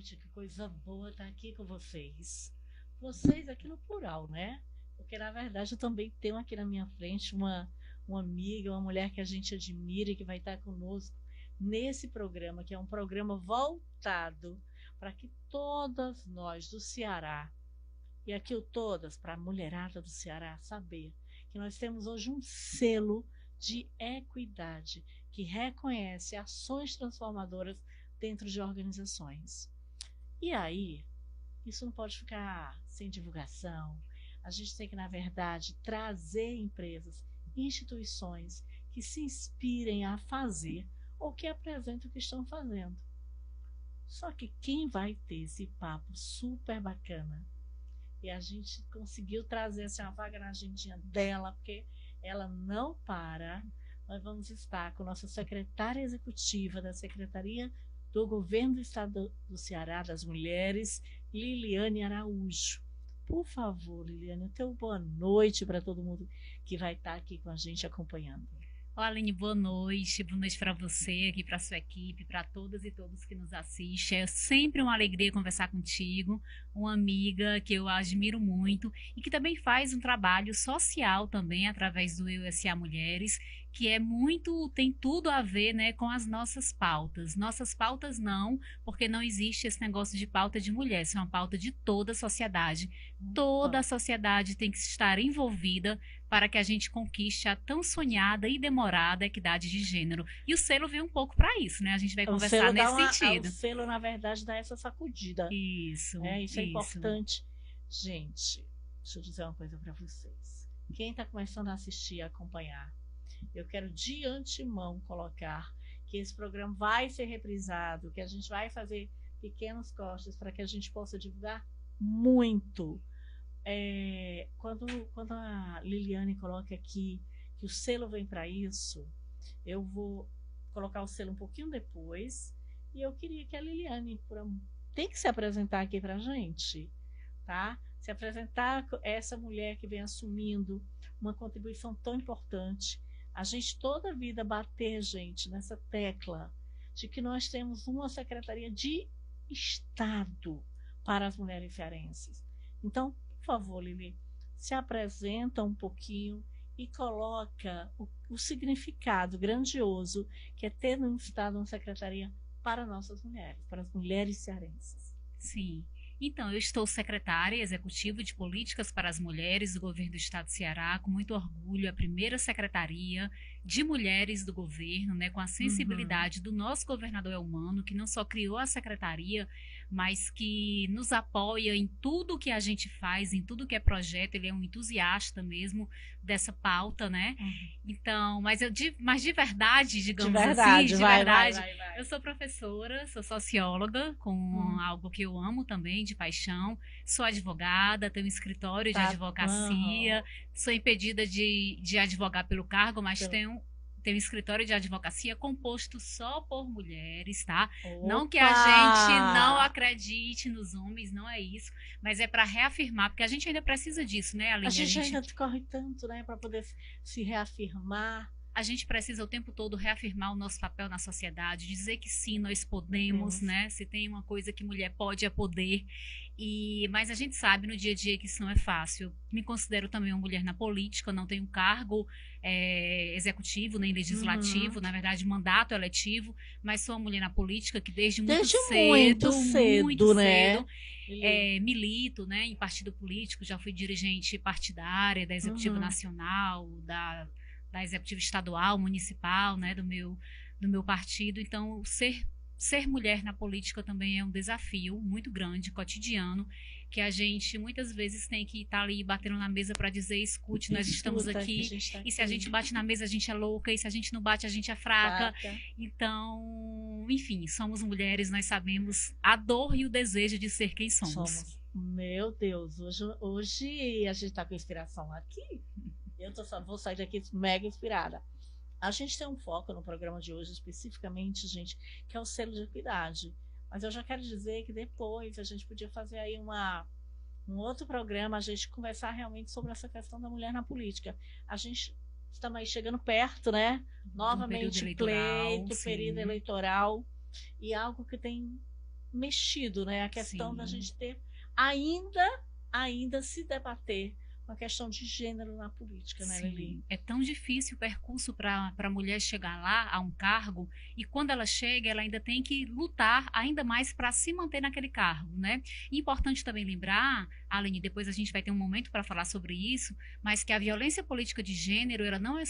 noite, que coisa boa estar aqui com vocês. Vocês aqui no plural, né? Porque na verdade eu também tenho aqui na minha frente uma amiga, uma mulher que a gente admira e que vai estar conosco nesse programa, que é um programa voltado para que todas nós do Ceará, e aqui o todas, para a mulherada do Ceará, saber que nós temos hoje um selo de equidade que reconhece ações transformadoras dentro de organizações. E aí, isso não pode ficar sem divulgação. A gente tem que, na verdade, trazer empresas, instituições que se inspirem a fazer ou que apresentem o que estão fazendo. Só que quem vai ter esse papo super bacana, e a gente conseguiu trazer assim, uma vaga na agendinha dela, porque ela não para. Nós vamos estar com a nossa secretária executiva da Secretaria do Governo do Estado do Ceará, das Mulheres, Liliane Araújo. Por favor, Liliane, o teu boa noite para todo mundo que vai estar aqui com a gente acompanhando. Olá, Aline, boa noite para você, aqui para sua equipe, para todas e todos que nos assistem. É sempre uma alegria conversar contigo, uma amiga que eu admiro muito e que também faz um trabalho social também através do USA Mulheres, que é muito, tem tudo a ver, né, com as nossas pautas. Nossas pautas não, porque não existe esse negócio de pauta de mulher, isso é uma pauta de toda a sociedade. Toda a sociedade tem que estar envolvida para que a gente conquiste a tão sonhada e demorada equidade de gênero. E o selo veio um pouco para isso, né? A gente vai conversar nesse sentido. O selo, na verdade, dá essa sacudida. Isso. Isso é importante. Gente, deixa eu dizer uma coisa para vocês. Quem está começando a assistir, a acompanhar, eu quero de antemão colocar que esse programa vai ser reprisado, que a gente vai fazer pequenos cortes para que a gente possa divulgar muito. Quando a Liliane coloca aqui que o selo vem para isso, eu vou colocar o selo um pouquinho depois e eu queria que a Liliane tem que se apresentar aqui para a gente, tá? Se apresentar essa mulher que vem assumindo uma contribuição tão importante. A gente toda a vida bater, gente, nessa tecla de que nós temos uma Secretaria de Estado para as mulheres cearenses. Então, por favor, Lili, se apresenta um pouquinho e coloca o significado grandioso que é ter no Estado uma secretaria para nossas mulheres, para as mulheres cearenses. Sim. Então, eu estou secretária executiva de Políticas para as Mulheres do Governo do Estado do Ceará, com muito orgulho, a primeira secretaria de mulheres do governo, né, com a sensibilidade do nosso governador Elmano, que não só criou a secretaria, mas que nos apoia em tudo que a gente faz, em tudo que é projeto. Ele é um entusiasta mesmo dessa pauta, né? Então, mas de verdade, digamos assim, de verdade, vai. Eu sou professora, sou socióloga, com algo que eu amo também, de paixão. Sou advogada, tenho um escritório de advocacia, sou impedida de advogar pelo cargo, mas tenho um escritório de advocacia composto só por mulheres, tá? Opa! Não que a gente não acredite nos homens, não é isso, mas é para reafirmar, porque a gente ainda precisa disso, né, Aline? A gente ainda corre tanto, né, para poder se reafirmar. A gente precisa o tempo todo reafirmar o nosso papel na sociedade, dizer que sim, nós podemos, né? Se tem uma coisa que mulher pode, é poder. Mas a gente sabe no dia a dia que isso não é fácil. Me considero também uma mulher na política, não tenho cargo executivo nem legislativo, na verdade mandato eletivo, mas sou uma mulher na política que desde muito cedo, né? Milito, né, em partido político, já fui dirigente partidária da Executiva Nacional, da executiva estadual, municipal, né, do meu partido. Então, ser mulher na política também é um desafio muito grande, cotidiano, que a gente muitas vezes tem que estar ali batendo na mesa para dizer, escute, nós estamos aqui, e se a gente bate na mesa a gente é louca, e se a gente não bate a gente é fraca. Então, enfim, somos mulheres, nós sabemos a dor e o desejo de ser quem somos. Meu Deus, hoje a gente está com inspiração aqui. Eu vou sair daqui mega inspirada. A gente tem um foco no programa de hoje, especificamente, gente, que é o selo de equidade. Mas eu já quero dizer que depois a gente podia fazer aí um outro programa, a gente conversar realmente sobre essa questão da mulher na política. A gente estamos aí chegando perto, né? Novamente, pleito, período eleitoral. E algo que tem mexido, né? A questão da Sim. gente ter ainda se debater com a questão de gênero na política, né, Lili? Sim, é tão difícil o percurso para a mulher chegar lá a um cargo, e quando ela chega, ela ainda tem que lutar ainda mais para se manter naquele cargo, né? E importante também lembrar, Aline, depois a gente vai ter um momento para falar sobre isso, mas que a violência política de gênero, ela não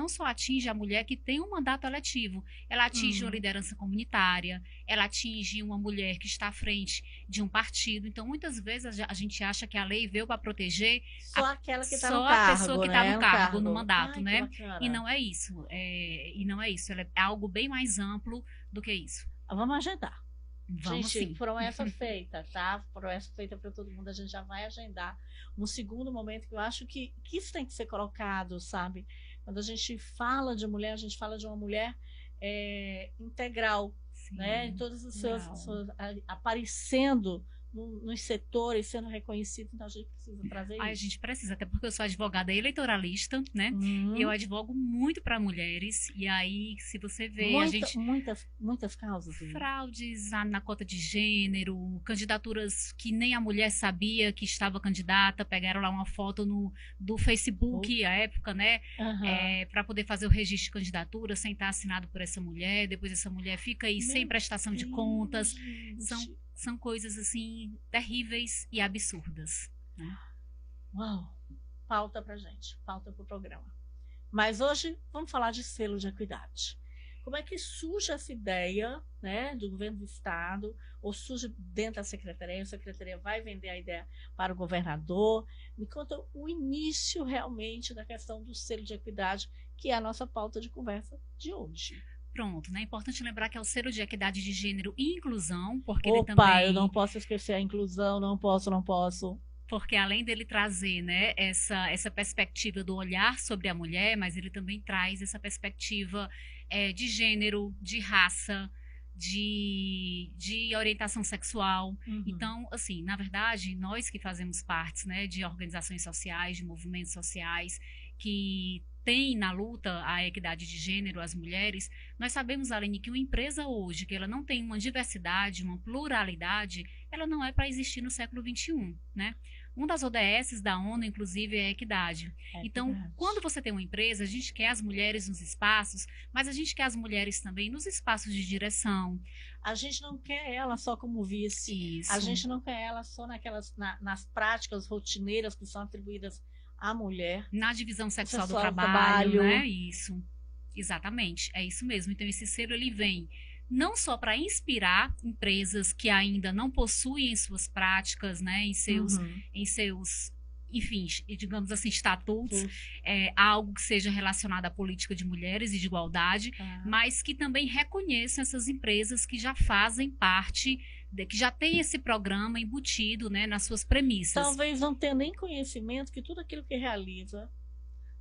só atinge a mulher que tem um mandato eletivo, ela atinge uma liderança comunitária, ela atinge uma mulher que está à frente de um partido. Então, muitas vezes a gente acha que a lei veio para proteger só aquela que está no só cargo, a pessoa que está né? no cargo, no mandato, Ai, que né? bacana. E não é isso. E não é isso. Ela é algo bem mais amplo do que isso. Vamos agendar. Vamos gente, sim. promessa feita, tá? Promessa feita para todo mundo. A gente já vai agendar um segundo momento que eu acho que isso tem que ser colocado, sabe? Quando a gente fala de mulher, a gente fala de uma mulher integral, Sim, né? Em todos os seus aparecendo nos setores, sendo reconhecido, então a gente precisa trazer isso. A gente precisa, até porque eu sou advogada eleitoralista, né? E eu advogo muito para mulheres, e aí, se você vê, muitas causas. Fraudes na cota de gênero, candidaturas que nem a mulher sabia que estava candidata, pegaram lá uma foto do Facebook, à época, né? Para poder fazer o registro de candidatura sem estar assinado por essa mulher, depois essa mulher fica aí sem prestação de contas. São coisas assim terríveis e absurdas, né? Uau! Pauta pra gente, pauta pro programa. Mas hoje vamos falar de selo de equidade. Como é que surge essa ideia, né, do governo do estado, ou surge dentro da secretaria? A secretaria vai vender a ideia para o governador? Me conta o início realmente da questão do selo de equidade, que é a nossa pauta de conversa de hoje. Pronto, né? É importante lembrar que é o selo de equidade de gênero e inclusão, porque ele também... Opa, eu não posso esquecer a inclusão, não posso. Porque além dele trazer, né, essa perspectiva do olhar sobre a mulher, mas ele também traz essa perspectiva de gênero, de raça, de orientação sexual. Então, assim, na verdade, nós que fazemos parte, né, de organizações sociais, de movimentos sociais, que tem na luta a equidade de gênero, as mulheres, nós sabemos, Aline, que uma empresa hoje, que ela não tem uma diversidade, uma pluralidade, ela não é para existir no século XXI, né? Uma das ODS da ONU, inclusive, é a equidade. Então, quando você tem uma empresa, a gente quer as mulheres nos espaços, mas a gente quer as mulheres também nos espaços de direção. A gente não quer ela só como vice. Isso. A gente não quer ela só nas práticas rotineiras que são atribuídas à mulher. Na divisão sexual do trabalho, né? Isso. Exatamente. É isso mesmo. Então, esse selo, ele vem não só para inspirar empresas que ainda não possuem suas práticas, né, em seus, enfim, digamos assim, estatutos, algo que seja relacionado à política de mulheres e de igualdade, mas que também reconheçam essas empresas que já fazem parte, que já tem esse programa embutido, né, nas suas premissas. Talvez não tenha nem conhecimento que tudo aquilo que realiza,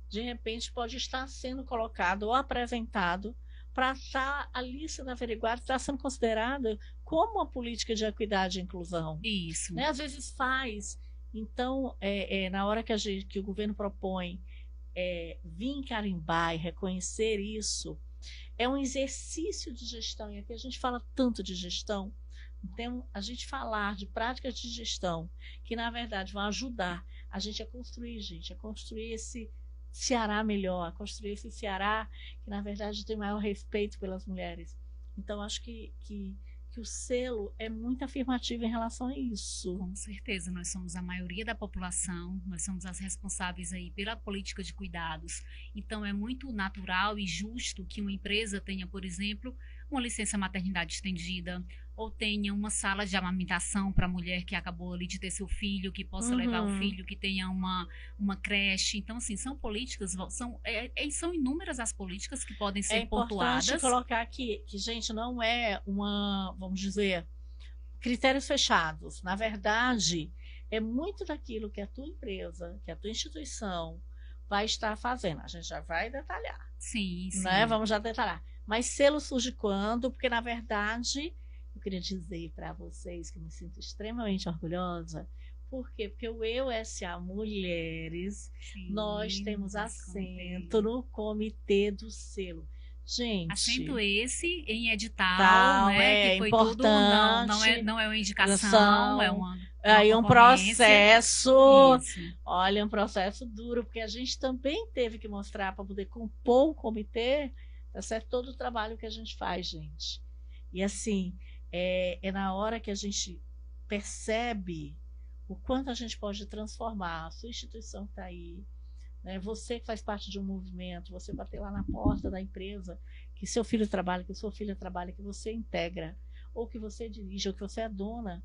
de repente, pode estar sendo colocado ou apresentado para estar ali sendo averiguado, está sendo considerada como uma política de equidade e inclusão. Isso. Né? Às vezes faz. Então, na hora que o governo propõe vir carimbar e reconhecer isso, é um exercício de gestão. E aqui a gente fala tanto de gestão. Então, a gente falar de práticas de gestão que, na verdade, vão ajudar a gente a construir, esse Ceará melhor, construir esse Ceará que, na verdade, tem maior respeito pelas mulheres. Então, acho que o selo é muito afirmativo em relação a isso. Com certeza, nós somos a maioria da população, nós somos as responsáveis aí pela política de cuidados. Então, é muito natural e justo que uma empresa tenha, por exemplo, uma licença maternidade estendida, ou tenha uma sala de amamentação para a mulher que acabou ali de ter seu filho, que possa levar o filho, que tenha uma creche. Então, assim, são políticas, são inúmeras as políticas que podem ser pontuadas. É importante colocar aqui que, gente, não é vamos dizer, critérios fechados. Na verdade, é muito daquilo que a tua empresa, que a tua instituição vai estar fazendo. A gente já vai detalhar. Sim, sim. Né? Vamos já detalhar. Mas selo surge quando? Porque, na verdade, eu queria dizer para vocês que eu me sinto extremamente orgulhosa. Por quê? Porque o EUSA Mulheres, nós temos assento no comitê do selo. Gente, Acento esse em edital, tal, né? Que foi tudo, não é uma indicação, é uma aí um concorrência. processo, Isso. olha, um processo duro, porque a gente também teve que mostrar para poder compor o comitê, tá certo? Todo o trabalho que a gente faz, gente. E assim, é na hora que a gente percebe o quanto a gente pode transformar a sua instituição que está aí, né? Você que faz parte de um movimento, você bater lá na porta da empresa, que seu filho trabalha, que sua filha trabalha, que você integra, ou que você dirige, ou que você é dona.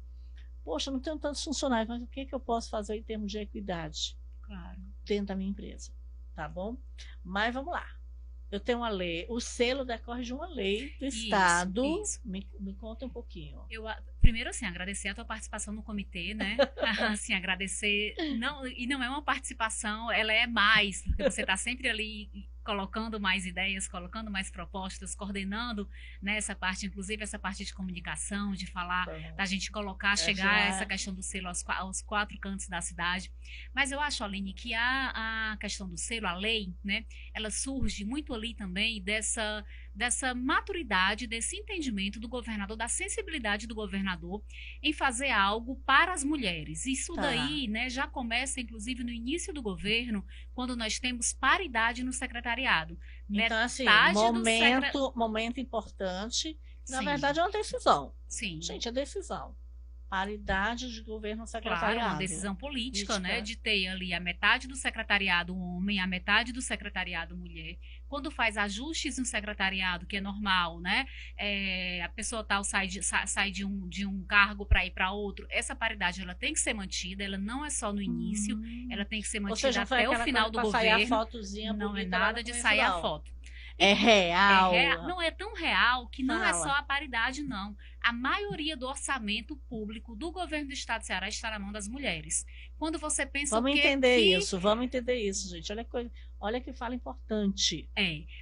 Poxa, não tenho tantos funcionários, mas o que eu posso fazer em termos de equidade? Claro. Dentro da minha empresa, tá bom? Mas vamos lá. Eu tenho uma lei, o selo decorre de uma lei do Estado. Isso. Me conta um pouquinho. Primeiro, assim, agradecer a tua participação no comitê, né? Assim, agradecer. Não é uma participação, ela é mais, porque você está sempre ali colocando mais ideias, colocando mais propostas, coordenando, né, essa parte, inclusive essa parte de comunicação, de falar, da gente colocar, chegar a essa questão do selo aos 4 cantos da cidade. Mas eu acho, Aline, que a questão do selo, a lei, né, ela surge muito ali também dessa maturidade, desse entendimento do governador, da sensibilidade do governador em fazer algo para as mulheres. Isso daí, né, já começa, inclusive, no início do governo, quando nós temos paridade no secretariado. Então, assim, momento importante. Na verdade, é uma decisão. Sim. Gente, é decisão. Paridade de governo secretariado. Claro, uma decisão política, né? De ter ali a metade do secretariado homem, a metade do secretariado mulher. Quando faz ajustes no secretariado, que é normal, né? A pessoa tal sai de um cargo para ir para outro. Essa paridade ela tem que ser mantida, ela não é só no início, ela tem que ser mantida até o final do governo. Não é nada de sair a foto. É real. Não é tão real que não é só a paridade, não. A maioria do orçamento público do governo do estado de Ceará está na mão das mulheres. Quando você pensa vamos entender isso, gente. Olha que fala importante.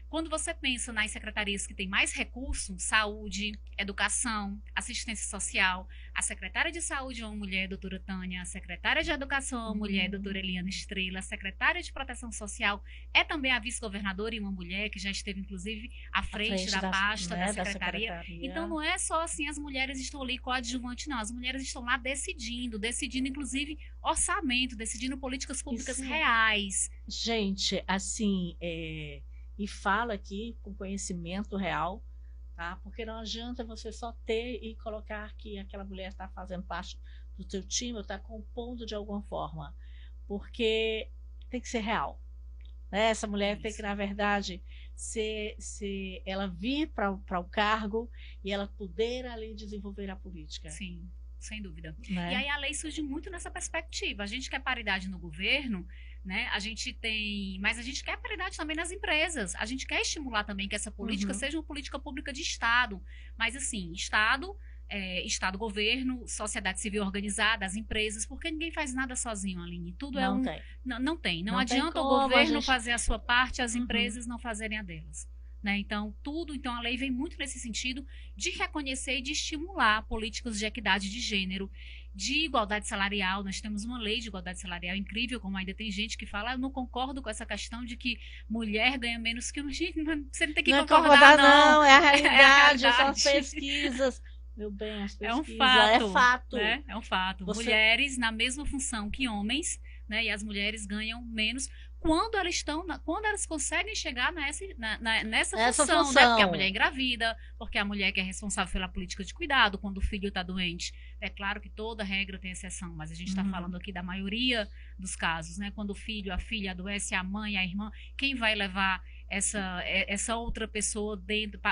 Quando você pensa nas secretarias que têm mais recursos, saúde, educação, assistência social, a secretária de saúde é uma mulher, doutora Tânia, a secretária de educação é uma mulher, doutora Eliana Estrela, a secretária de proteção social é também a vice-governadora e uma mulher que já esteve, inclusive, à frente da pasta, da secretaria. Então, não é só assim, as mulheres estão ali coadjuvantes, não. As mulheres estão lá decidindo, inclusive, orçamento, decidindo políticas públicas reais. Gente, assim, e fala aqui com conhecimento real, tá? Porque não adianta você só ter e colocar que aquela mulher está fazendo parte do teu time ou está compondo de alguma forma, porque tem que ser real, né? Essa mulher tem que, na verdade, se ela vir para o cargo e ela poder ali desenvolver a política. Sim, sem dúvida. Né? E aí a lei surge muito nessa perspectiva. A gente quer paridade no governo, né? Mas a gente quer paridade também nas empresas. A gente quer estimular também que essa política seja uma política pública de Estado. Mas assim, Estado, governo, sociedade civil organizada, as empresas, porque ninguém faz nada sozinho, Aline. Tudo não tem. Não adianta o governo fazer a sua parte, as empresas não fazerem a delas. Né? Então, a lei vem muito nesse sentido de reconhecer e de estimular políticas de equidade de gênero, de igualdade salarial. Nós temos uma lei de igualdade salarial incrível, como ainda tem gente que fala, eu não concordo com essa questão de que mulher ganha menos que homem. Você não tem que concordar, não. É a realidade, são as pesquisas. Meu bem, as pesquisas, é fato. Né? É um fato. Mulheres na mesma função que homens, né? E as mulheres ganham menos quando elas conseguem chegar nessa função, né? Porque a mulher é engravida, porque a mulher que é responsável pela política de cuidado, quando o filho está doente. É claro que toda regra tem exceção, mas a gente está falando aqui da maioria dos casos, né? Quando o filho, a filha adoece, a mãe, a irmã, quem vai levar essa outra pessoa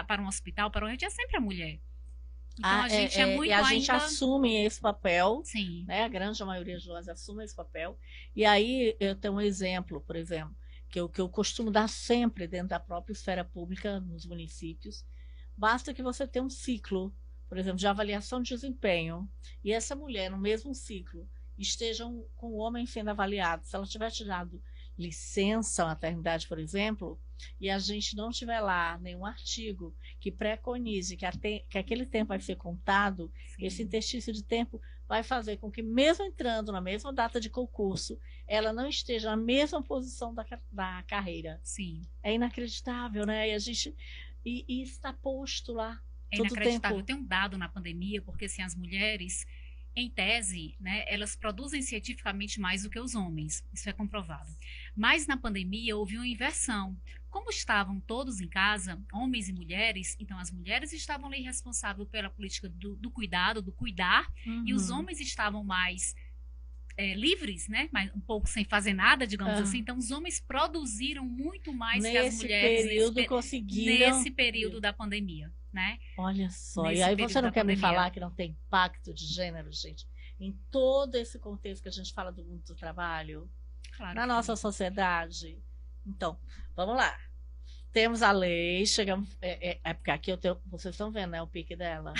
para um hospital, para onde é sempre a mulher. Então a gente gente assume esse papel. Sim. Né? A grande maioria de nós assume esse papel. E aí eu tenho um exemplo, por exemplo, que eu costumo dar sempre dentro da própria esfera pública nos municípios. Basta que você tenha um ciclo, por exemplo, de avaliação de desempenho, e essa mulher, no mesmo ciclo, esteja com o homem sendo avaliado. Se ela tiver tirado licença maternidade, por exemplo, e a gente não tiver lá nenhum artigo que preconize que aquele tempo vai ser contado, esse interstício de tempo vai fazer com que, mesmo entrando na mesma data de concurso, ela não esteja na mesma posição da carreira. Sim. É inacreditável, né? E está posto lá É todo o inacreditável. tempo. Tem um dado na pandemia, porque assim, as mulheres, em tese, né, elas produzem cientificamente mais do que os homens. Isso é comprovado. Mas na pandemia houve uma inversão. Como estavam todos em casa, homens e mulheres, então as mulheres estavam ali responsáveis pela política do cuidado, do cuidar, e os Uhum. homens estavam mais livres, né? Mas um pouco sem fazer nada, digamos assim. Então, os homens produziram muito mais que as Nesse mulheres período conseguiram. nesse período da pandemia, né? Olha só, e Nesse aí período você não da quer me pandemia. falar que não tem impacto de gênero, gente? Em todo esse contexto que a gente fala do mundo do trabalho, Claro na que nossa tem. sociedade. Então, vamos lá. Temos a lei, chegamos. Porque aqui vocês estão vendo, né? O pique dela.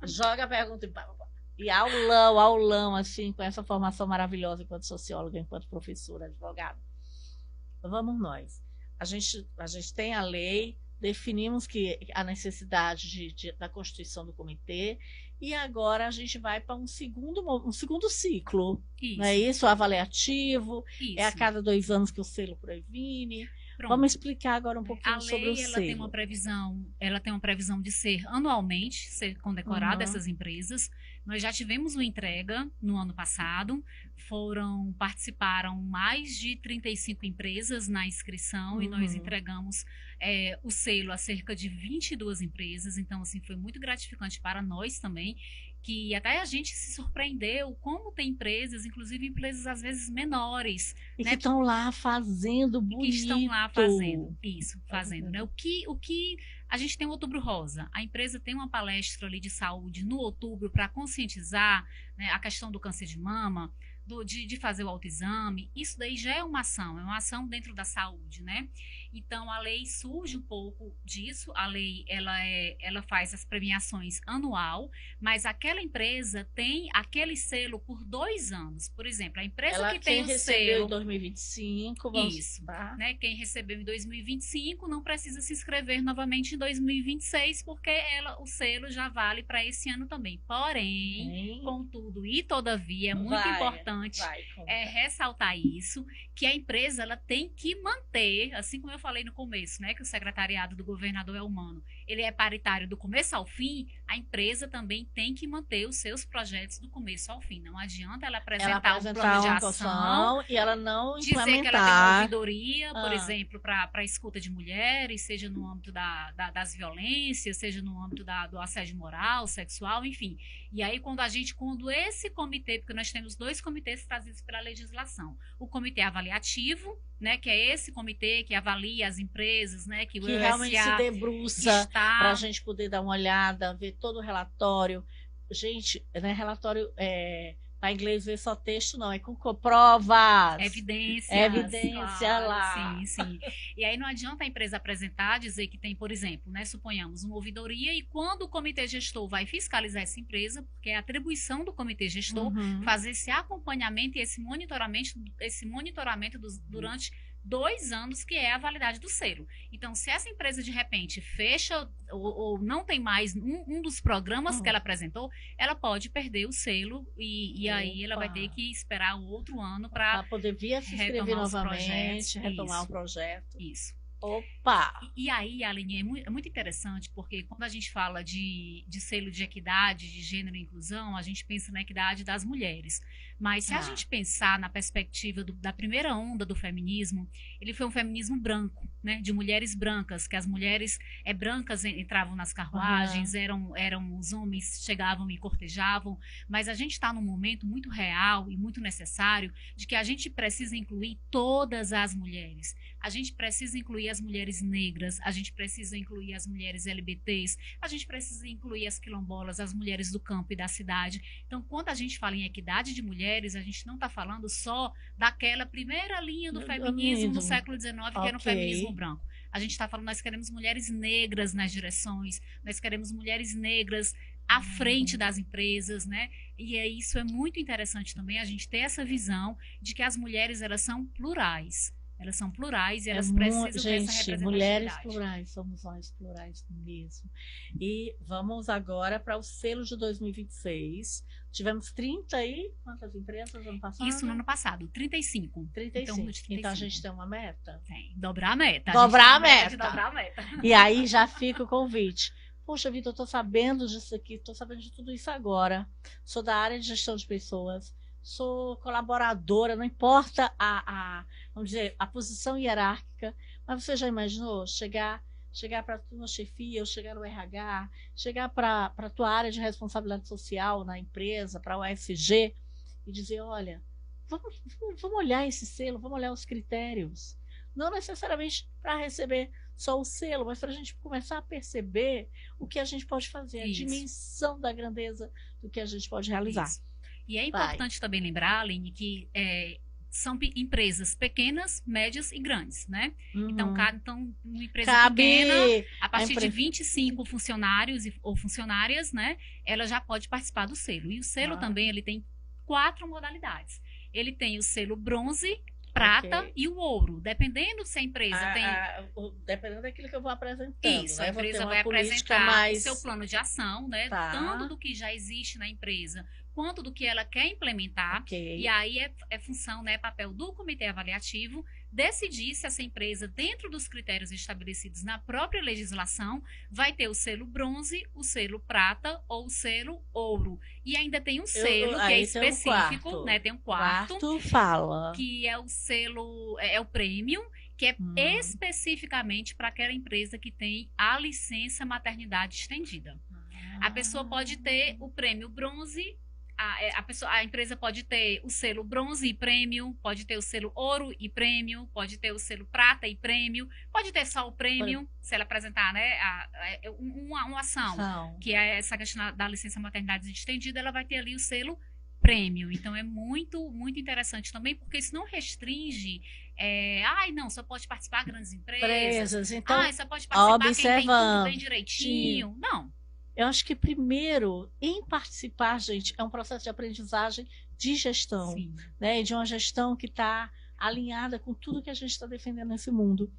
Joga a pergunta e pá, pá, pá. E aulão, aulão, assim, com essa formação maravilhosa enquanto socióloga, enquanto professora, advogada. Vamos nós. A gente tem a lei, definimos que a necessidade da constituição do comitê, e agora a gente vai para um segundo ciclo. Isso. Não é isso? O avaliativo, Isso. é a cada 2 anos que o selo previne. Pronto. Vamos explicar agora um pouquinho A sobre o lei, ela selo. tem uma previsão de ser anualmente, ser condecorada Uhum. essas empresas. Nós já tivemos uma entrega no ano passado, participaram mais de 35 empresas na inscrição e nós Uhum. entregamos o selo a cerca de 22 empresas. Então, assim, foi muito gratificante para nós também, que até a gente se surpreendeu como tem empresas, inclusive empresas às vezes menores, E né, que estão lá fazendo bonito. que estão lá fazendo isso, fazendo, né? O que a gente tem o Outubro Rosa. A empresa tem uma palestra ali de saúde no outubro para conscientizar, né, a questão do câncer de mama, de fazer o autoexame. Isso daí já é uma ação dentro da saúde, né? Então a lei surge um pouco disso. A lei ela faz as premiações anual, mas aquela empresa tem aquele selo por 2 anos. Por exemplo, a empresa que tem quem o recebeu selo em 2025, vamos isso, tá? né? Quem recebeu em 2025 não precisa se inscrever novamente em 2026, porque o selo já vale para esse ano também. Porém, contudo e todavia, é muito importante ressaltar isso, que a empresa ela tem que manter, assim como eu falei no começo, né? Que o secretariado do governador é humano, ele é paritário do começo ao fim, a empresa também tem que manter os seus projetos do começo ao fim. Não adianta ela apresentar um plano de ação e ela não dizer que ela tem uma ouvidoria, por exemplo, para a escuta de mulheres, seja no âmbito das violências, seja no âmbito do assédio moral, sexual, enfim. E aí, quando esse comitê, porque nós temos 2 comitês trazidos pela legislação, o comitê avaliativo, né, que é esse comitê que avalia as empresas, né, que realmente se debruça para a gente poder dar uma olhada, ver todo o relatório. Gente, né, relatório para inglês ver só texto, não, é com provas. Evidência lá. Sim. E aí não adianta a empresa apresentar, dizer que tem, por exemplo, né, suponhamos, uma ouvidoria e quando o comitê gestor vai fiscalizar essa empresa, porque é a atribuição do comitê gestor fazer esse acompanhamento e esse monitoramento durante 2 anos, que é a validade do selo. Então, se essa empresa de repente fecha ou não tem mais um dos programas que ela apresentou, ela pode perder o selo e aí ela vai ter que esperar o outro ano para poder vir se inscrever novamente, retomar o projeto. Isso. Opa! E aí, Aline, é muito interessante, porque quando a gente fala de selo de equidade, de gênero e inclusão, a gente pensa na equidade das mulheres. Mas se a gente pensar na perspectiva da primeira onda do feminismo, ele foi um feminismo branco, né, de mulheres brancas, que as mulheres brancas entravam nas carruagens, eram os homens chegavam e cortejavam, mas a gente está num momento muito real e muito necessário de que a gente precisa incluir todas as mulheres. A gente precisa incluir as mulheres negras, a gente precisa incluir as mulheres LGBTs, a gente precisa incluir as quilombolas, as mulheres do campo e da cidade. Então, quando a gente fala em equidade de mulheres, a gente não está falando só daquela primeira linha do feminismo no século XIX, que era o feminismo branco. A gente está falando, nós queremos mulheres negras nas direções, nós queremos mulheres negras à frente das empresas, né? E isso é muito interessante também, a gente ter essa visão de que as mulheres, elas são plurais. Elas são plurais e elas precisam dessa representatividade. Mulheres plurais, somos nós plurais mesmo. E vamos agora para o selo de 2026. Tivemos 30 e quantas empresas ano passado? Isso no ano passado, 35. 35. Então a gente tem uma meta? Tem. Dobrar a meta. Dobrar a meta. Dobrar a meta. E aí já fica o convite. Poxa vida, eu estou sabendo disso aqui, estou sabendo de tudo isso agora. Sou da área de gestão de pessoas, sou colaboradora, não importa vamos dizer, a posição hierárquica, mas você já imaginou chegar para a tua chefia, ou chegar no RH, chegar para a tua área de responsabilidade social na empresa, para o UFG, e dizer, olha, vamos olhar esse selo, vamos olhar os critérios. Não necessariamente para receber só o selo, mas para a gente começar a perceber o que a gente pode fazer, a dimensão da grandeza do que a gente pode realizar. Isso. E é importante também lembrar, Aline, que são empresas pequenas, médias e grandes, né? Então, uma empresa pequena, a partir de 25 funcionários ou funcionárias, né? Ela já pode participar do selo. E o selo também, ele tem 4 modalidades. Ele tem o selo bronze, prata e o ouro, dependendo se a empresa tem... Dependendo daquilo que eu vou apresentando. Isso, né? a empresa vai apresentar o seu plano de ação, né? Tanto do que já existe na empresa, quanto do que ela quer implementar. E aí é função, né, papel do comitê avaliativo, decidir se essa empresa, dentro dos critérios estabelecidos na própria legislação, vai ter o selo bronze, o selo prata ou o selo ouro. E ainda tem um selo que é específico, né? Tem um quarto fala. Que é o selo, é o premium, que é especificamente para aquela empresa que tem a licença maternidade estendida. A pessoa pode ter o prêmio bronze, a empresa pode ter o selo bronze e prêmio, pode ter o selo ouro e prêmio, pode ter o selo prata e prêmio, pode ter só o prêmio, se ela apresentar, né, uma ação, que é essa questão da licença maternidade estendida, ela vai ter ali o selo prêmio. Então é muito, muito interessante também, porque isso não restringe, não, só pode participar grandes empresas, então, só pode participar quem tem tudo bem direitinho. Não. Eu acho que primeiro, em participar, gente, é um processo de aprendizagem de gestão, né? De uma gestão que está alinhada com tudo que a gente está defendendo nesse mundo.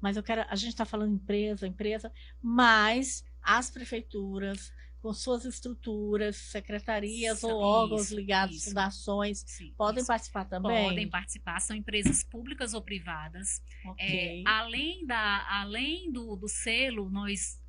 Mas a gente está falando empresa, mas as prefeituras, com suas estruturas, secretarias ou órgãos ligados, fundações, podem participar também? Podem participar, são empresas públicas ou privadas. Além do selo, nós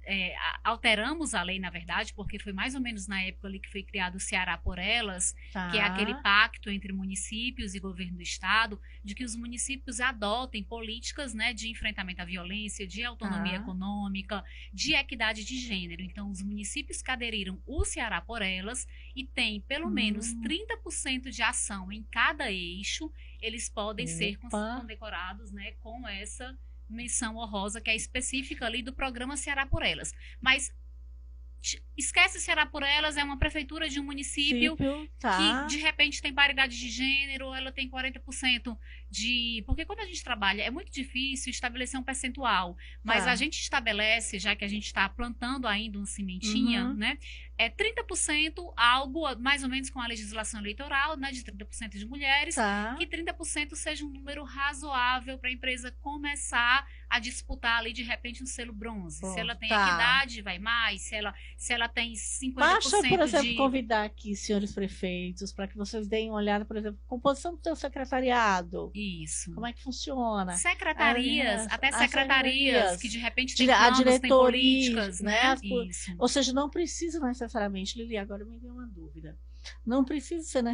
alteramos a lei, na verdade, porque foi mais ou menos na época ali que foi criado o Ceará por Elas, que é aquele pacto entre municípios e governo do estado, de que os municípios adotem políticas, né, de enfrentamento à violência, de autonomia econômica, de equidade de gênero. Então, os municípios que aderiram o Ceará por Elas e tem pelo menos 30% de ação em cada eixo, eles podem ser condecorados, né, com essa menção honrosa que é específica ali do programa Ceará por Elas. Mas esquece Ceará por Elas, é uma prefeitura de um município que de repente tem paridade de gênero, ela tem 40% de... Porque quando a gente trabalha, é muito difícil estabelecer um percentual, mas a gente estabelece, já que a gente está plantando ainda uma sementinha, né? É 30%, algo mais ou menos com a legislação eleitoral, né, de 30% de mulheres, que 30% seja um número razoável para a empresa começar a disputar ali, de repente, um selo bronze. Se ela tem equidade, vai mais. Se ela tem 50% Basta, por exemplo, convidar aqui, senhores prefeitos, para que vocês deem uma olhada, por exemplo, composição do seu secretariado. Isso. Como é que funciona? Secretarias, até secretarias, que de repente tem planos, tem políticas, né? Isso. Ou seja, não precisa necessariamente, Lili, agora me deu uma dúvida. Não precisa ser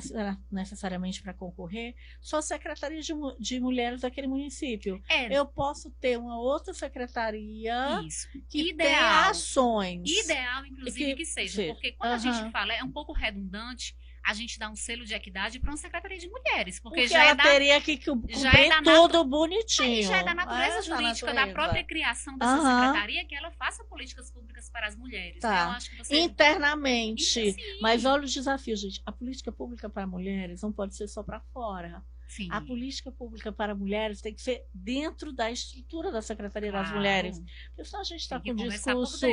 necessariamente para concorrer só secretaria de mulheres daquele município. Eu posso ter uma outra secretaria que tem ações. Ideal, inclusive, que seja. Porque quando a gente fala, é um pouco redundante a gente dá um selo de equidade para uma secretaria de mulheres. Porque já ela teria que cumprir tudo bonitinho. Já é da natureza jurídica da própria criação dessa secretaria que ela faça políticas públicas para as mulheres. Né? Eu acho que você... Internamente. Mas olha os desafios, gente. A política pública para mulheres não pode ser só para fora. Sim. A política pública para mulheres tem que ser dentro da estrutura da Secretaria das Mulheres. Porque senão a gente está com o discurso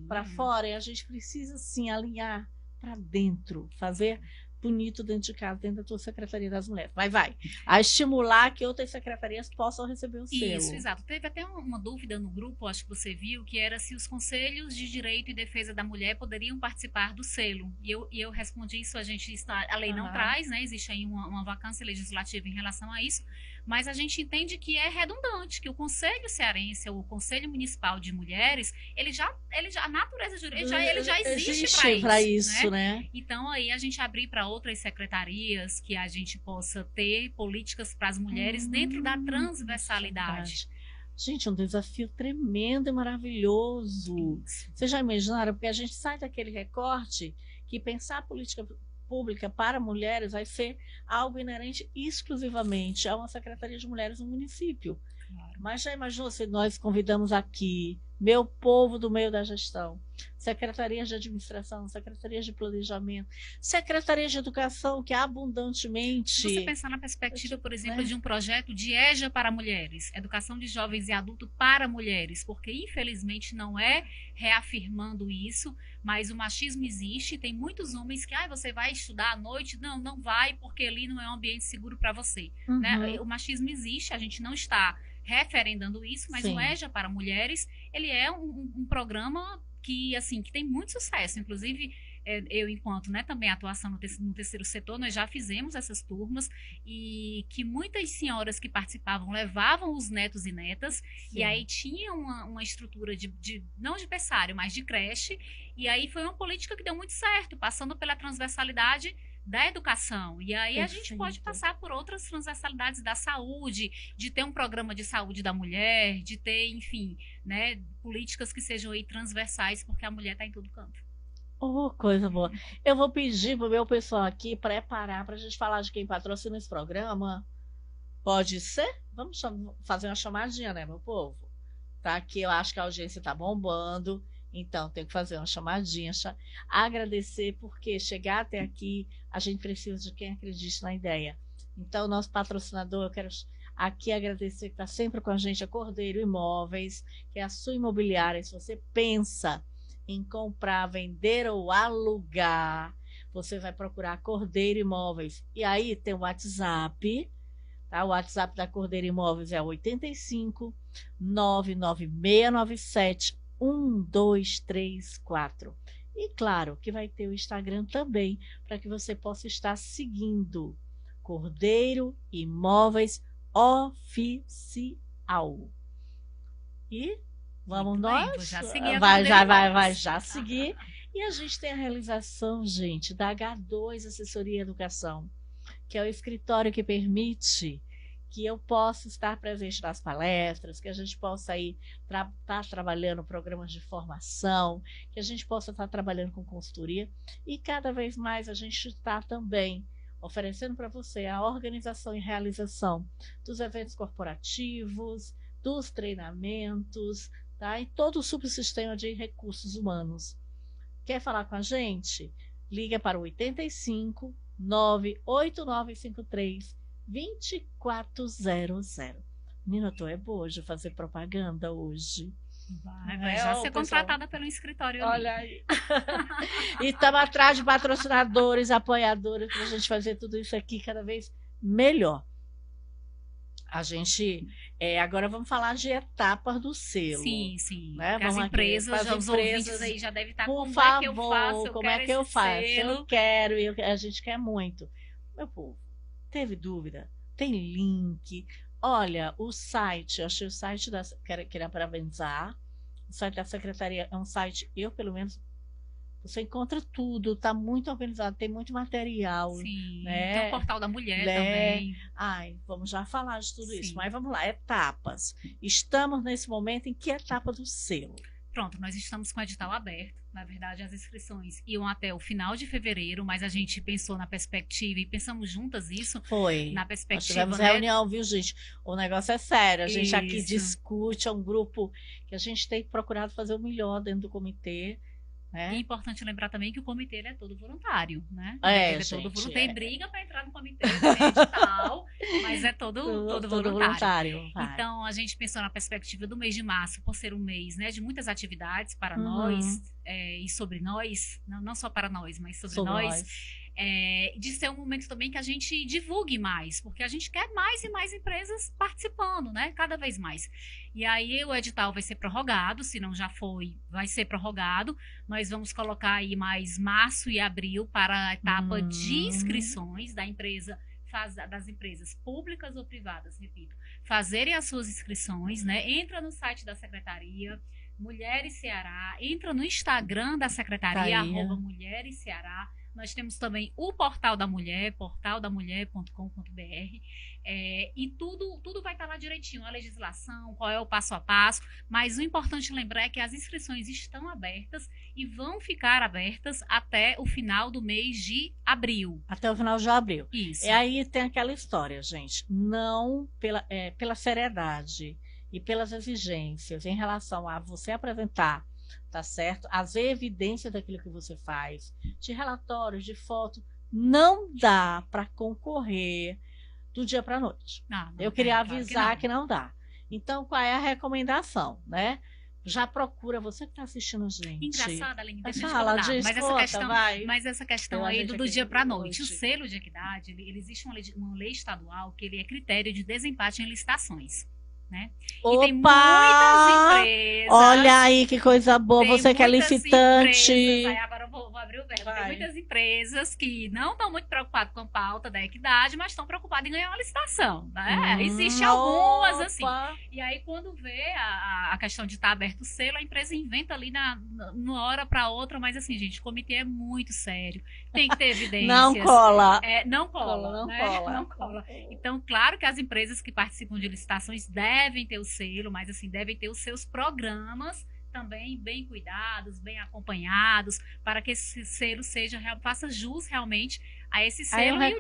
para fora e a gente precisa, sim, alinhar para dentro, fazer bonito dentro de casa, dentro da tua Secretaria das Mulheres. Vai. A estimular que outras secretarias possam receber o selo. Isso, exato. Teve até uma dúvida no grupo, acho que você viu, que era se os conselhos de direito e defesa da mulher poderiam participar do selo. E eu respondi isso, a lei não traz, né? Existe aí uma vacância legislativa em relação a isso, mas a gente entende que é redundante, que o Conselho Cearense, ou o Conselho Municipal de Mulheres, a natureza jurídica, ele já existe para isso, né? Então, aí a gente abrir para outras secretarias que a gente possa ter políticas para as mulheres dentro da transversalidade. Gente, um desafio tremendo e maravilhoso. Vocês já imaginaram? Porque a gente sai daquele recorte que pensar a política pública para mulheres vai ser algo inerente exclusivamente a uma Secretaria de Mulheres no município. Claro. Mas já imaginou se nós convidamos aqui meu povo do meio da gestão, secretarias de administração, secretarias de planejamento, secretarias de educação, que abundantemente... Você pensar na perspectiva, por exemplo, de um projeto de EJA para mulheres, educação de jovens e adultos para mulheres, porque infelizmente não é reafirmando isso, mas o machismo existe, tem muitos homens que, você vai estudar à noite? Não vai, porque ali não é um ambiente seguro para você. Né? O machismo existe, a gente não está referendando isso, mas o EJA para mulheres, ele é um programa que, assim, que tem muito sucesso. Inclusive, eu, enquanto também atuação no terceiro setor, nós já fizemos essas turmas, e que muitas senhoras que participavam levavam os netos e netas, e aí tinha uma estrutura não de berçário, mas de creche, e aí foi uma política que deu muito certo, passando pela transversalidade da educação. E aí a gente pode passar por outras transversalidades da saúde, de ter um programa de saúde da mulher, de ter, enfim, políticas que sejam aí transversais, porque a mulher está em todo canto. Oh, coisa boa. Eu vou pedir para o meu pessoal aqui preparar para a gente falar de quem patrocina esse programa. Pode ser? Vamos fazer uma chamadinha, né, meu povo? Tá aqui, eu acho que a audiência está bombando. Então, tem que fazer uma chamadinha, agradecer, porque chegar até aqui, a gente precisa de quem acredite na ideia. Então, nosso patrocinador, eu quero aqui agradecer que está sempre com a gente, a Cordeiro Imóveis, que é a sua imobiliária. Se você pensa em comprar, vender ou alugar, você vai procurar Cordeiro Imóveis. E aí tem o WhatsApp, tá? O WhatsApp da Cordeiro Imóveis é 85 99697 1234. E claro que vai ter o Instagram também, para que você possa estar seguindo Cordeiro Imóveis Oficial. E vamos nós? Já seguir vai já seguir. E a gente tem a realização, gente, da H2 Assessoria e Educação, que é o escritório que permite que eu possa estar presente nas palestras, que a gente possa aí estar trabalhando programas de formação, que a gente possa estar trabalhando com consultoria, e cada vez mais a gente está também oferecendo para você a organização e realização dos eventos corporativos, dos treinamentos, tá? E todo o subsistema de recursos humanos. Quer falar com a gente? Liga para o 85 98953 2400. Menina, tu é boa de fazer propaganda hoje. Vai já ser contratada pelo escritório. Olha aí. E estamos atrás de patrocinadores, apoiadores, para a gente fazer tudo isso aqui cada vez melhor. A gente agora vamos falar de etapas do selo. Sim. Né? As empresas, os ouvintes aí já devem estar como é que eu faço? Como é que eu faço? Eu quero, a gente quer muito. Meu povo, teve dúvida? Tem link. Olha, o site, eu achei o site queria parabenizar. O site da secretaria é um site, pelo menos, você encontra tudo, está muito organizado, tem muito material. Sim, né? Tem o portal da mulher também. Vamos já falar de tudo isso, mas vamos lá, etapas. Estamos nesse momento em que etapa do selo? Pronto, nós estamos com o edital aberto. Na verdade, as inscrições iam até o final de fevereiro, mas a gente pensou na perspectiva e pensamos juntas isso. Foi. Na perspectiva. Nós tivemos reunião, viu, gente? O negócio é sério. A gente aqui discute, é um grupo que a gente tem procurado fazer o melhor dentro do comitê. É importante lembrar também que o comitê é todo voluntário, né? Todo voluntário. Tem briga para entrar no comitê, tem edital, mas é todo voluntário. Então, a gente pensou na perspectiva do mês de março, por ser um mês, né, de muitas atividades para nós e sobre nós, não só para nós, mas sobre nós. de ser um momento também que a gente divulgue mais, porque a gente quer mais e mais empresas participando, né? Cada vez mais. E aí o edital vai ser prorrogado, se não já foi, vai ser prorrogado. Nós vamos colocar aí mais março e abril para a etapa de inscrições das empresas públicas ou privadas, repito, fazerem as suas inscrições, né? Entra no site da Secretaria, Mulheres Ceará, entra no Instagram da Secretaria, @MulheresCeará. Nós temos também o Portal da Mulher, portaldamulher.com.br, e tudo vai estar lá direitinho, a legislação, qual é o passo a passo, mas o importante lembrar é que as inscrições estão abertas e vão ficar abertas até o final do mês de abril. Até o final de abril. Isso. E aí tem aquela história, gente, não pela seriedade e pelas exigências em relação a você apresentar, tá certo? As evidências daquilo que você faz, de relatórios, de fotos, não dá para concorrer do dia para a noite. Eu queria avisar que não dá. Então, qual é a recomendação, né? Já procura, você que está assistindo a gente. Engraçado, Aline, deixa eu te fala, contar. Mas essa questão aí do dia para a noite. O selo de equidade, ele existe uma lei estadual que ele é critério de desempate em licitações. Né? Opa! E tem muitas empresas. Olha aí que coisa boa, você que é licitante. Aí agora eu vou abrir o verbo. Tem muitas empresas que não estão muito preocupadas com a pauta da equidade, mas estão preocupadas em ganhar uma licitação. Né? Existem algumas assim. E aí, quando vê a questão de estar aberto o selo, a empresa inventa ali numa hora para outra, mas assim, gente, o comitê é muito sério. Tem que ter evidências. Não cola. Não cola. Não cola. Então, claro que as empresas que participam de licitações devem ter o selo, mas assim, devem ter os seus programas também bem cuidados, bem acompanhados, para que esse selo faça jus realmente a esse selo e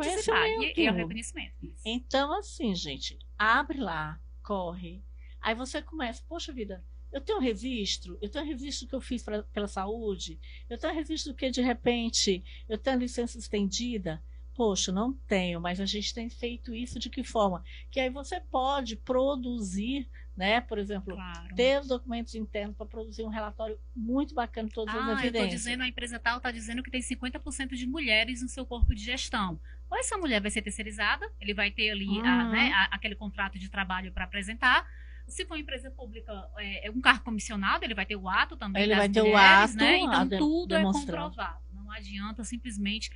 o reconhecimento. Então, assim, gente, abre lá, corre. Aí você começa, poxa vida, eu tenho um registro que eu fiz pela saúde, eu tenho um registro que de repente eu tenho licença estendida. Poxa, não tenho, mas a gente tem feito isso de que forma? Que aí você pode produzir, né? Por exemplo, ter os documentos internos para produzir um relatório muito bacana, todas as evidências. Eu estou dizendo, a empresa tal está dizendo que tem 50% de mulheres no seu corpo de gestão. Ou essa mulher vai ser terceirizada, ele vai ter ali aquele contrato de trabalho para apresentar. Se for empresa pública, um cargo comissionado, ele vai ter o ato também das mulheres, o ato, né? Então tudo é comprovado. Não adianta simplesmente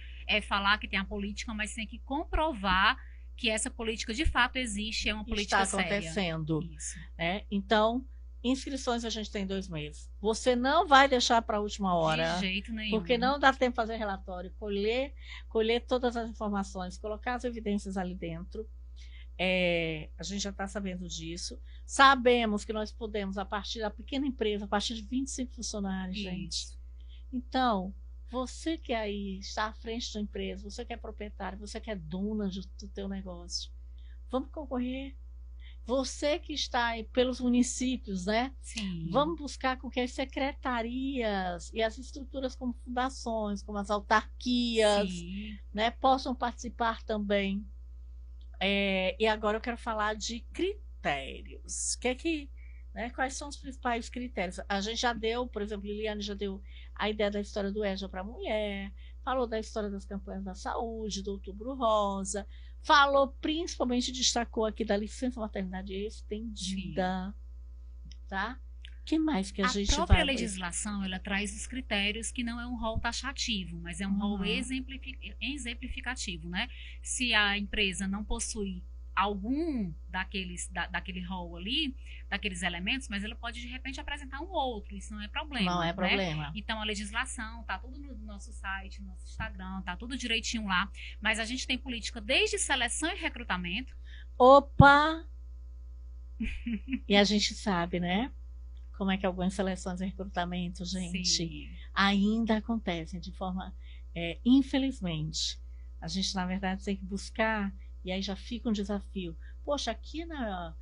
falar que tem a política, mas tem que comprovar que essa política de fato existe, é uma política séria. Está acontecendo. Isso. Então, inscrições a gente tem 2 meses. Você não vai deixar para a última hora. De jeito nenhum. Porque não dá tempo de fazer relatório, colher todas as informações, colocar as evidências ali dentro. A gente já está sabendo disso. Sabemos que nós podemos, a partir da pequena empresa, a partir de 25 funcionários, gente. Então, você que aí está à frente da empresa, você que é proprietário, você que é dona do teu negócio, vamos concorrer. Você que está aí pelos municípios, né? Sim. Vamos buscar com que as secretarias e as estruturas como fundações, como as autarquias, né, possam participar também. E agora eu quero falar de critérios. Quais são os principais critérios? A gente já deu, por exemplo, Liliane já deu a ideia da história do EJA para a mulher, falou da história das campanhas da saúde, do Outubro Rosa, falou principalmente, destacou aqui da licença maternidade estendida, tá? Que mais que a gente vai... A própria legislação, ela traz os critérios que não é um rol taxativo, mas é um rol exemplificativo, né? Se a empresa não possui algum daquele rol ali, daqueles elementos, mas ela pode de repente apresentar um outro, isso não é problema. Não é problema. Então a legislação tá tudo no nosso site, no nosso Instagram, tá tudo direitinho lá, mas a gente tem política desde seleção e recrutamento. Opa! E a gente sabe, né? Como é que algumas seleções e recrutamento, gente, ainda acontecem de forma, infelizmente. A gente, na verdade, tem que buscar. E aí já fica um desafio. Poxa, aqui na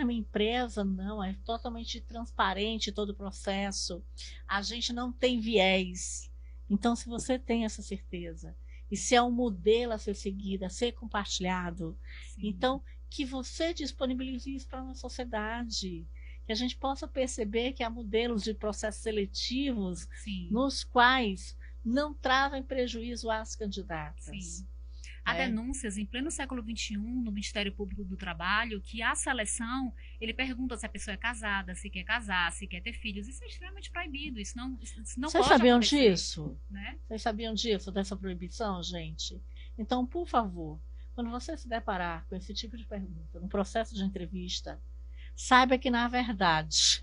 minha empresa, não, é totalmente transparente todo o processo. A gente não tem viés. Então, se você tem essa certeza, e se é um modelo a ser seguido, a ser compartilhado, então, que você disponibilize isso para a nossa sociedade. Que a gente possa perceber que há modelos de processos seletivos nos quais não trazem prejuízo às candidatas. Sim. Há denúncias em pleno século XXI no Ministério Público do Trabalho que a seleção, ele pergunta se a pessoa é casada, se quer casar, se quer ter filhos. Isso é extremamente proibido, isso não Vocês sabiam disso? Né? Vocês sabiam disso, dessa proibição, gente? Então, por favor, quando você se deparar com esse tipo de pergunta no processo de entrevista, saiba que, na verdade,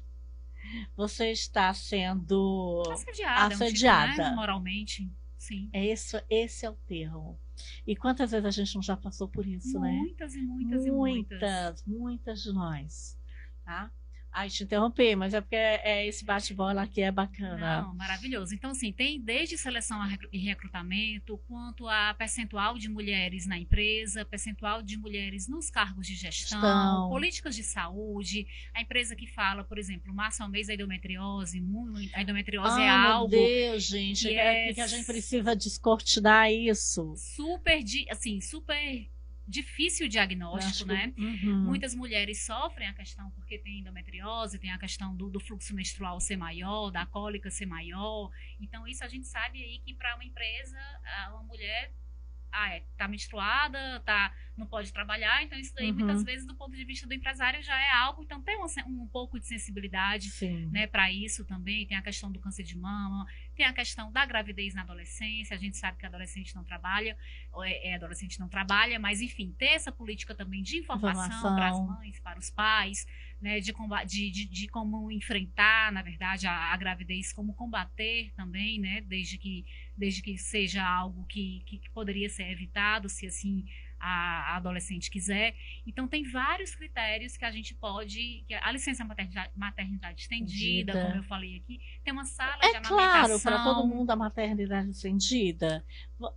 você está sendo assediada. Um tipo, né? Moralmente, sim. Esse é o termo. E quantas vezes a gente não já passou por isso, muitas, né? Muitas de nós, tá? Ai, te interrompi, mas é porque esse bate-bola aqui é bacana. Não, maravilhoso. Então, assim, tem desde seleção e recrutamento, quanto a percentual de mulheres na empresa, percentual de mulheres nos cargos de gestão, políticas de saúde, a empresa que fala, por exemplo, março ao mês da endometriose, a endometriose é algo... Meu Deus, gente, que a gente precisa descortinar isso. Super difícil diagnóstico, né? Muitas mulheres sofrem a questão porque tem endometriose, tem a questão do fluxo menstrual ser maior, da cólica ser maior. Então, isso a gente sabe aí que para uma empresa, uma mulher tá menstruada, não pode trabalhar, então isso daí muitas vezes do ponto de vista do empresário já é algo, então tem um pouco de sensibilidade, né, para isso também. Tem a questão do câncer de mama, tem a questão da gravidez na adolescência, a gente sabe que adolescente não trabalha, mas enfim, ter essa política também de informação para as mães, para os pais, né, de como enfrentar, na verdade, a gravidez, como combater também, né, desde que seja algo que poderia ser evitado, se assim a adolescente quiser. Então, tem vários critérios que a gente pode... A licença maternidade estendida, como eu falei aqui, tem uma sala de amamentação. É claro, para todo mundo a maternidade estendida.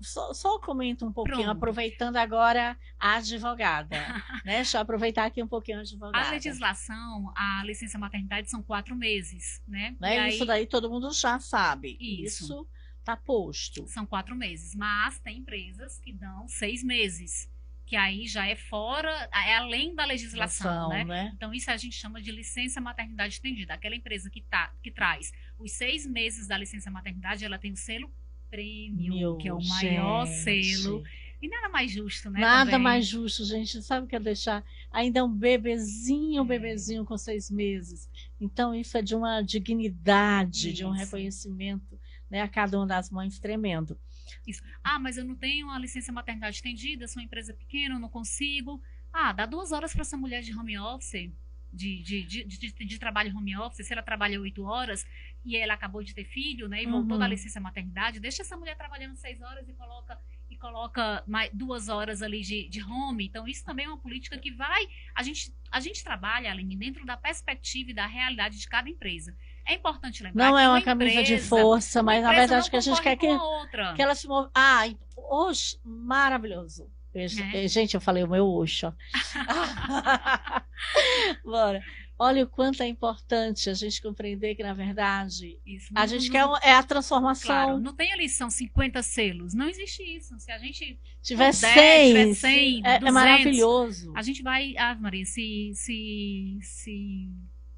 Só comenta um pouquinho, aproveitando agora a advogada. Né? Deixa eu aproveitar aqui um pouquinho a advogada. A legislação, a licença maternidade são 4 meses. Né? Isso daí todo mundo já sabe. Isso está posto. São 4 meses, mas tem empresas que dão 6 meses, que aí já é fora, é além da legislação, né? Então isso a gente chama de licença maternidade estendida. Aquela empresa que traz os 6 meses da licença maternidade, ela tem o selo prêmio, que é o maior selo. E nada mais justo, né? Nada mais justo, gente. Sabe o que é deixar ainda um bebezinho com 6 meses? Então isso é de uma dignidade, de um reconhecimento, né, a cada uma das mães tremendo. Isso. Mas eu não tenho a licença maternidade estendida, sou uma empresa pequena, eu não consigo. Dá 2 horas para essa mulher de home office, de trabalho home office. Se ela trabalha 8 horas e ela acabou de ter filho, né, e voltou da licença maternidade, deixa essa mulher trabalhando 6 horas e coloca mais 2 horas ali de home. Então isso também é uma política que a gente trabalha, Aline, dentro da perspectiva e da realidade de cada empresa. É importante lembrar não é uma camisa de força, mas na verdade que a gente quer que ela se move. Hoje, maravilhoso. Gente, eu falei o meu hoje. Bora. Olha o quanto é importante a gente compreender que, na verdade, a gente quer a transformação. Claro, não tem ali, são 50 selos. Não existe isso. Se a gente tiver 100, é maravilhoso. A gente vai, Maria, se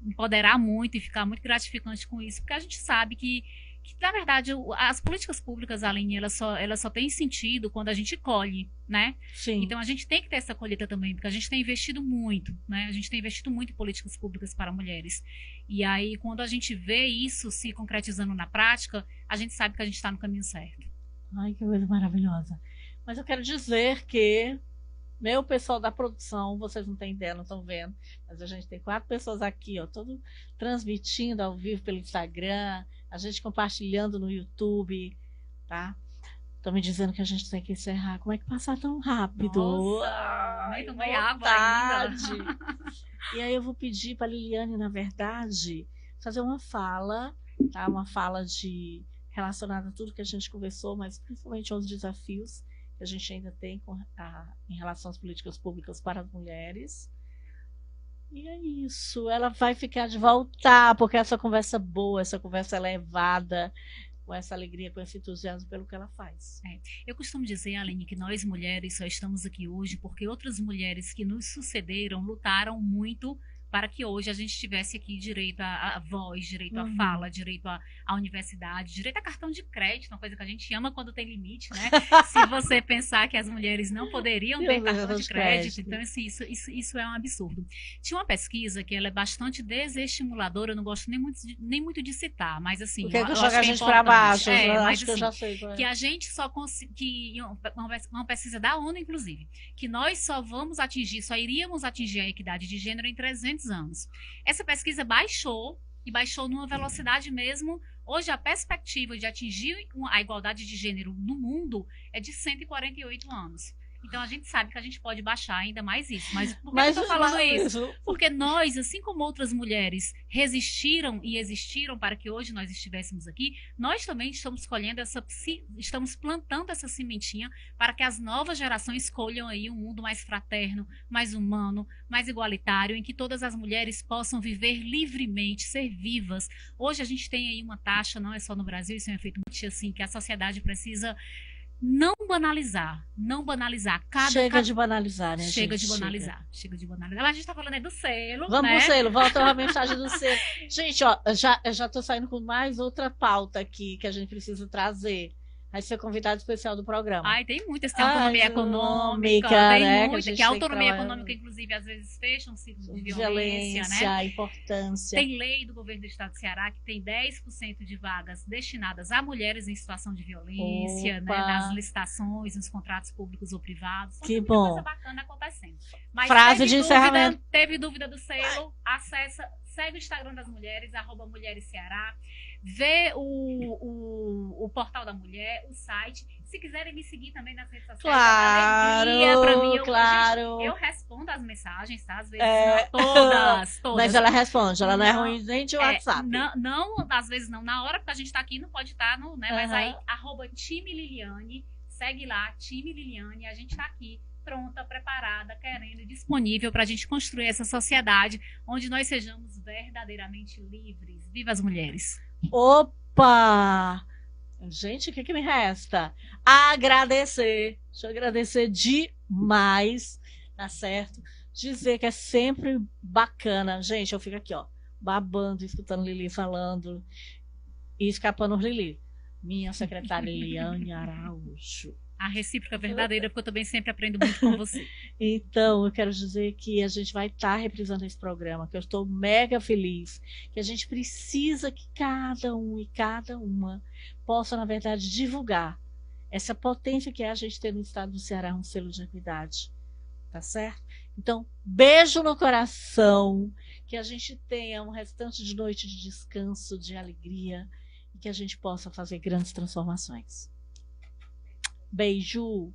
empoderar muito e ficar muito gratificante com isso, porque a gente sabe que na verdade, as políticas públicas, Aline, elas só têm sentido quando a gente colhe, né? Sim. Então, a gente tem que ter essa colheita também, porque a gente tem investido muito, né? A gente tem investido muito em políticas públicas para mulheres. E aí, quando a gente vê isso se concretizando na prática, a gente sabe que a gente está no caminho certo. Ai, que coisa maravilhosa. Mas eu quero dizer que meu pessoal da produção, vocês não têm ideia, não estão vendo, mas a gente tem 4 pessoas aqui, ó, todo transmitindo ao vivo pelo Instagram, a gente compartilhando no YouTube, tá? Estão me dizendo que a gente tem que encerrar. Como é que passar tão rápido? Nossa, nem tomei água ainda. E aí eu vou pedir para a Liliane, na verdade, fazer uma fala, tá? Uma fala relacionada a tudo que a gente conversou, mas principalmente aos desafios que a gente ainda tem em relação às políticas públicas para as mulheres. E é isso, ela vai ficar de voltar, porque essa conversa boa, essa conversa elevada, com essa alegria, com esse entusiasmo pelo que ela faz. Eu costumo dizer, Aline, que nós mulheres só estamos aqui hoje porque outras mulheres que nos sucederam lutaram muito para que hoje a gente tivesse aqui direito à voz, direito à fala, direito à universidade, direito a cartão de crédito, uma coisa que a gente ama quando tem limite, né? Se você pensar que as mulheres não poderiam ter cartão de crédito, então assim, isso é um absurdo. Tinha uma pesquisa que ela é bastante desestimuladora, eu não gosto nem muito de citar, mas assim, porque eu joga acho a que é gente para baixo, mas, que assim, eu já sei qual é. Que a gente só que uma pesquisa da ONU, inclusive, que nós só iríamos atingir a equidade de gênero em 300 anos. Essa pesquisa baixou numa velocidade mesmo. Hoje a perspectiva de atingir a igualdade de gênero no mundo é de 148 anos. Então a gente sabe que a gente pode baixar ainda mais isso. Mas por que eu estou falando isso? Porque nós, assim como outras mulheres resistiram e existiram para que hoje nós estivéssemos aqui, nós também estamos estamos plantando essa sementinha para que as novas gerações escolham aí um mundo mais fraterno, mais humano, mais igualitário, em que todas as mulheres possam viver livremente, ser vivas. Hoje a gente tem aí uma taxa, não é só no Brasil, isso é um efeito muito assim, que a sociedade precisa não banalizar. Chega de banalizar, né, chega de banalizar. A gente tá falando aí do selo, vamos né? pro selo, volta a mensagem do selo. Gente, ó, já tô saindo com mais outra pauta aqui que a gente precisa trazer. Vai ser convidado especial do programa. Ai, tem muitas, tem autonomia econômica, tem né, muita, que a autonomia econômica, inclusive, às vezes fecha um ciclo de violência, né? A importância. Tem lei do governo do estado do Ceará que tem 10% de vagas destinadas a mulheres em situação de violência, né? Nas licitações, nos contratos públicos ou privados. Que bom. Coisa bacana acontecendo. Mas frase de encerramento. Teve dúvida do selo, segue o Instagram das mulheres, @mulheresceará, vê o portal da mulher, o site. Se quiserem me seguir também nas redes sociais, claro, pra mim, claro. eu respondo as mensagens, tá? Às vezes não, todas. Mas ela responde, ela não é ruim nem de WhatsApp. Não, às vezes não. Na hora que a gente tá aqui, não pode estar, né? Mas aí, @time Liliane, segue lá, time Liliane, a gente tá aqui pronta, preparada, querendo, disponível para a gente construir essa sociedade onde nós sejamos verdadeiramente livres. Viva as mulheres! Opa! Gente, o que me resta? Agradecer. Deixa eu agradecer demais, tá certo? Dizer que é sempre bacana. Gente, eu fico aqui, ó, babando, escutando Lili falando e escapando Lili. Minha secretária Liliane Araújo. A recíproca verdadeira, porque eu também sempre aprendo muito com você. Então, eu quero dizer que a gente vai estar reprisando esse programa, que eu estou mega feliz, que a gente precisa que cada um e cada uma possa, na verdade, divulgar essa potência que é a gente ter no estado do Ceará um selo de equidade. Tá certo? Então, beijo no coração, que a gente tenha um restante de noite de descanso, de alegria, e que a gente possa fazer grandes transformações. Beijo!